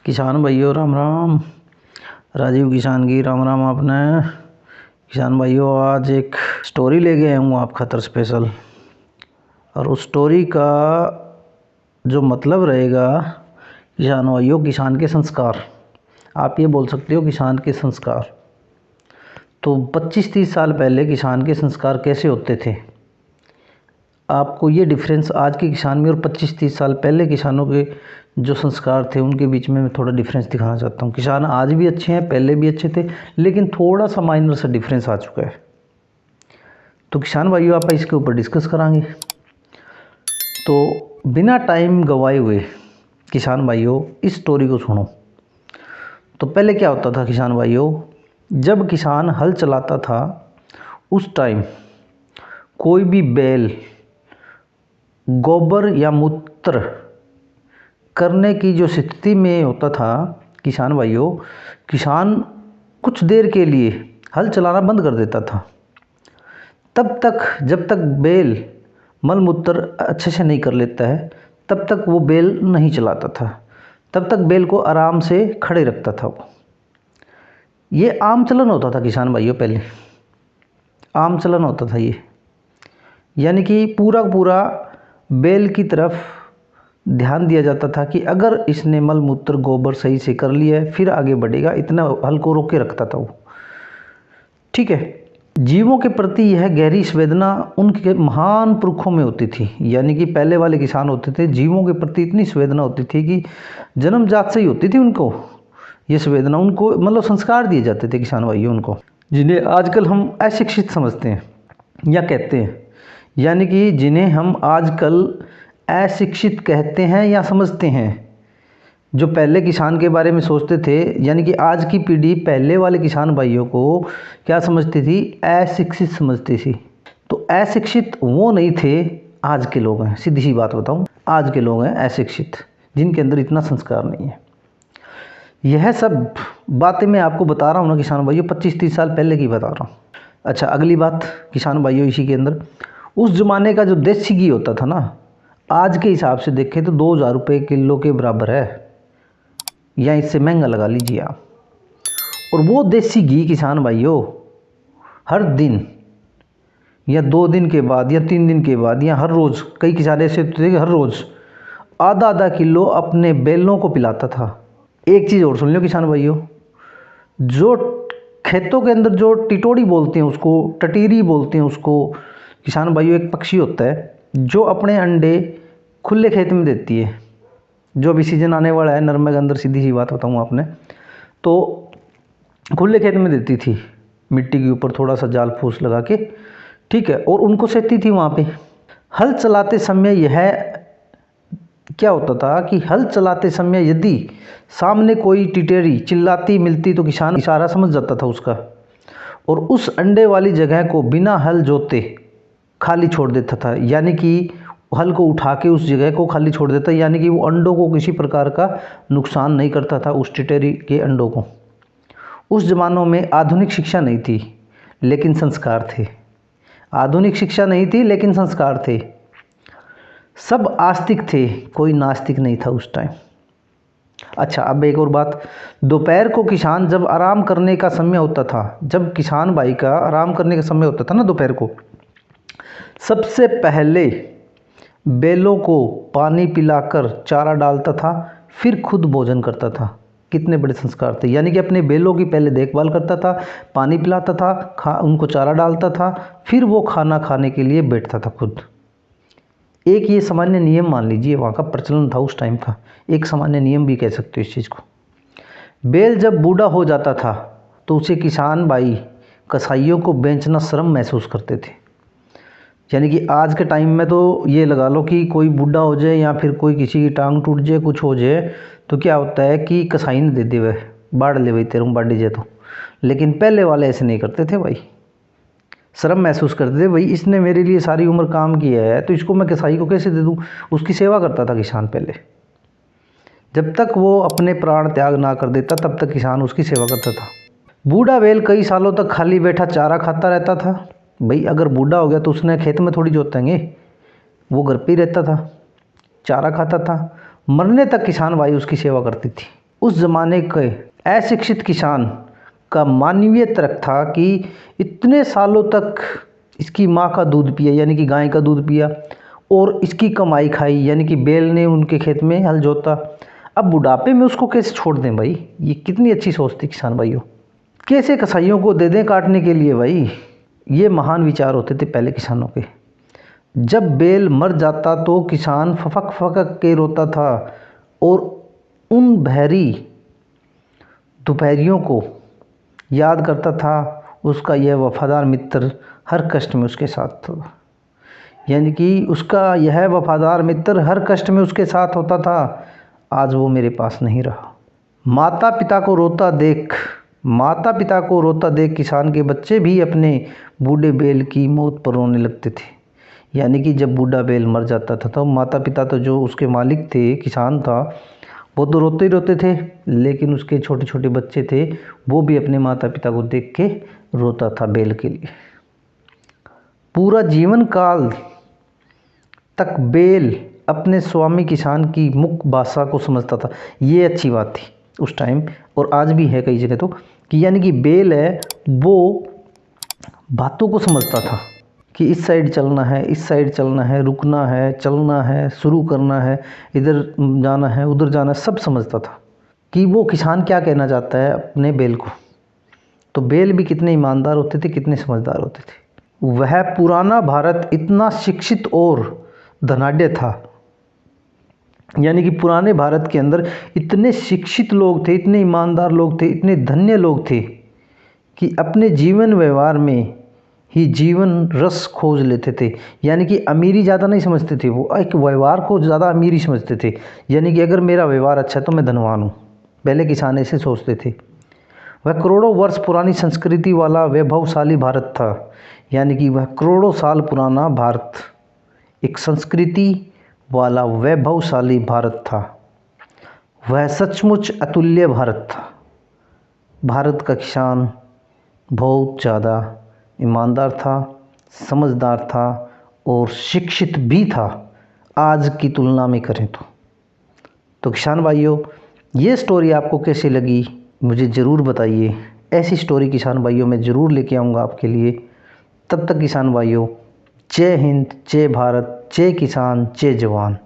किसान भाइयों राम राम। राजीव किसान की राम राम आपने। किसान भाइयों आज एक स्टोरी ले गया हूँ आप खातर स्पेशल, और उस स्टोरी का जो मतलब रहेगा किसान भाइयों, किसान के संस्कार। आप ये बोल सकते हो किसान के संस्कार। तो 25-30 साल पहले किसान के संस्कार कैसे होते थे, आपको ये डिफरेंस आज के किसान में और 25-30 साल पहले किसानों के जो संस्कार थे उनके बीच में मैं थोड़ा डिफरेंस दिखाना चाहता हूँ। किसान आज भी अच्छे हैं, पहले भी अच्छे थे, लेकिन थोड़ा सा माइनर सा डिफरेंस आ चुका है। तो किसान भाइयों आप इसके ऊपर डिस्कस करांगे। तो बिना टाइम गवाए हुए किसान भाइयों इस स्टोरी को सुनो। तो पहले क्या होता था किसान भाइयों, जब किसान हल चलाता था उस टाइम कोई भी बैल गोबर या मूत्र करने की जो स्थिति में होता था किसान भाइयों, किसान कुछ देर के लिए हल चलाना बंद कर देता था। तब तक जब तक बैल मल मूत्र अच्छे से नहीं कर लेता है तब तक वो बैल नहीं चलाता था, तब तक बैल को आराम से खड़े रखता था वो। ये आम चलन होता था किसान भाइयों, पहले आम चलन होता था ये। यानी कि पूरा पूरा बैल की तरफ ध्यान दिया जाता था कि अगर इसने मल मूत्र गोबर सही से कर लिया है फिर आगे बढ़ेगा, इतना हल को रोक के रखता था वो। ठीक है, जीवों के प्रति यह गहरी संवेदना उनके महान पुरखों में होती थी। यानी कि पहले वाले किसान होते थे, जीवों के प्रति इतनी संवेदना होती थी कि जन्मजात से ही होती थी उनको ये संवेदना। उनको मतलब संस्कार दिए जाते थे किसान भाइयों उनको, जिन्हें आजकल हम अशिक्षित समझते हैं या कहते हैं। यानी कि जिन्हें हम आजकल अशिक्षित कहते हैं या समझते हैं, जो पहले किसान के बारे में सोचते थे। यानी कि आज की पीढ़ी पहले वाले किसान भाइयों को क्या समझती थी, अशिक्षित समझती थी। तो अशिक्षित वो नहीं थे, आज के लोग हैं। सीधी सी बात बताऊं, आज के लोग हैं अशिक्षित, जिनके अंदर इतना संस्कार नहीं है। यह सब बातें मैं आपको बता रहा हूँ ना किसान भाइयों, 25-30 साल पहले की बता रहा हूँ। अच्छा, अगली बात किसान भाइयों, इसी के अंदर उस ज़माने का जो देसी घी होता था ना, आज के हिसाब से देखें तो 2000 रुपये किलो के बराबर है, या इससे महंगा लगा लीजिए आप। और वो देसी घी किसान भाइयों हर दिन या 2 दिन के बाद या 3 दिन के बाद या हर रोज़, कई किसान ऐसे होते थे कि हर रोज़ आधा आधा किलो अपने बैलों को पिलाता था। एक चीज़ और सुन लो किसान भाइयों, जो खेतों के अंदर जो टिटोड़ी बोलते हैं उसको, टटीरी बोलते हैं उसको किसान भाइयों, एक पक्षी होता है जो अपने अंडे खुले खेत में देती है। जो अभी सीजन आने वाला है नरमे के अंदर, सीधी सी बात बताऊँ आपने, तो खुले खेत में देती थी, मिट्टी के ऊपर थोड़ा सा जाल फूस लगा के, ठीक है, और उनको सेती थी वहाँ पे। हल चलाते समय यह क्या होता था कि हल चलाते समय यदि सामने कोई टिटेरी चिल्लाती मिलती तो किसान इशारा समझ जाता था उसका, और उस अंडे वाली जगह को बिना हल जोते खाली छोड़ देता था। यानी कि हल को उठा के उस जगह को खाली छोड़ देता, यानी कि वो अंडों को किसी प्रकार का नुकसान नहीं करता था, उस टिटेरी के अंडों को। उस ज़मानों में आधुनिक शिक्षा नहीं थी लेकिन संस्कार थे। आधुनिक शिक्षा नहीं थी लेकिन संस्कार थे। सब आस्तिक थे, कोई नास्तिक नहीं था उस टाइम। अच्छा, अब एक और बात, दोपहर को किसान जब आराम करने का समय होता था, जब किसान भाई का आराम करने का समय होता था ना दोपहर को, सबसे पहले बैलों को पानी पिलाकर चारा डालता था, फिर खुद भोजन करता था। कितने बड़े संस्कार थे। यानी कि अपने बैलों की पहले देखभाल करता था, पानी पिलाता था, उनको चारा डालता था, फिर वो खाना खाने के लिए बैठता था खुद। एक ये सामान्य नियम मान लीजिए, वहाँ का प्रचलन था उस टाइम का, एक सामान्य नियम भी कह सकते हो इस चीज़ को। बैल जब बूढ़ा हो जाता था तो उसे किसान भाई कसाईयों को बेचना शर्म महसूस करते थे। यानी कि आज के टाइम में तो ये लगा लो कि कोई बूढ़ा हो जाए या फिर कोई किसी की टांग टूट जाए, कुछ हो जाए, तो क्या होता है कि कसाई ने दे दे, वह बाढ़ ले भाई तेरे बाढ़ जाए तो। लेकिन पहले वाले ऐसे नहीं करते थे भाई, शर्म महसूस करते थे, भाई इसने मेरे लिए सारी उम्र काम किया है तो इसको मैं कसाई को कैसे दे दूँ। उसकी सेवा करता था किसान पहले, जब तक वो अपने प्राण त्याग ना कर देता तब तक किसान उसकी सेवा करता था। बूढ़ा बैल कई सालों तक खाली बैठा चारा खाता रहता था। भाई अगर बूढ़ा हो गया तो उसने खेत में थोड़ी जोतेंगे, वो घर पे ही रहता था, चारा खाता था। मरने तक किसान भाई उसकी सेवा करती थी। उस ज़माने के अशिक्षित किसान का मानवीय तर्क था कि इतने सालों तक इसकी माँ का दूध पिया, यानी कि गाय का दूध पिया, और इसकी कमाई खाई, यानी कि बैल ने उनके खेत में हल जोता, अब बुढ़ापे में उसको कैसे छोड़ दें भाई। ये कितनी अच्छी सोच थी किसान भाइयों। कैसे कसाईयों को दे दें काटने के लिए भाई। ये महान विचार होते थे पहले किसानों के। जब बैल मर जाता तो किसान फपक फपक के रोता था और उन बहरी दोपहरियों को याद करता था। उसका यह वफादार मित्र हर कष्ट में उसके साथ था, यानी कि उसका यह वफादार मित्र हर कष्ट में उसके साथ होता था। आज वो मेरे पास नहीं रहा। माता पिता को रोता देख किसान के बच्चे भी अपने बूढ़े बैल की मौत पर रोने लगते थे। यानी कि जब बूढ़ा बैल मर जाता था तो माता पिता तो जो उसके मालिक थे, किसान था, वो तो रोते ही रोते थे, लेकिन उसके छोटे छोटे बच्चे थे, वो भी अपने माता पिता को देख के रोता था बैल के लिए। पूरा जीवन काल तक बैल अपने स्वामी किसान की मुख भाषा को समझता था। ये अच्छी बात थी उस टाइम, और आज भी है कई जगह तो, कि यानी कि बैल है वो बातों को समझता था कि इस साइड चलना है, इस साइड चलना है, रुकना है, चलना है, शुरू करना है, इधर जाना है, उधर जाना है, सब समझता था कि वो किसान क्या कहना चाहता है अपने बैल को। तो बैल भी कितने ईमानदार होते थे, कितने समझदार होते थे। वह पुराना भारत इतना शिक्षित और धनाढ्य था, यानी कि पुराने भारत के अंदर इतने शिक्षित लोग थे, इतने ईमानदार लोग थे, इतने धन्य लोग थे कि अपने जीवन व्यवहार में ही जीवन रस खोज लेते थे। यानी कि अमीरी ज़्यादा नहीं समझते थे, वो एक व्यवहार को ज़्यादा अमीरी समझते थे। यानी कि अगर मेरा व्यवहार अच्छा है तो मैं धनवान हूँ। पहले किसान ऐसे सोचते थे। वह करोड़ों वर्ष पुरानी संस्कृति वाला वैभवशाली भारत था, यानी कि वह करोड़ों साल पुराना भारत एक संस्कृति वाला वैभवशाली भारत था। वह सचमुच अतुल्य भारत था। भारत का किसान बहुत ज़्यादा ईमानदार था, समझदार था और शिक्षित भी था आज की तुलना में करें तो किसान भाइयों, ये स्टोरी आपको कैसी लगी मुझे ज़रूर बताइए। ऐसी स्टोरी किसान भाइयों मैं ज़रूर लेके आऊँगा आपके लिए। तब तक किसान भाइयों, जय हिंद, जय भारत, जय किसान, जय जवान।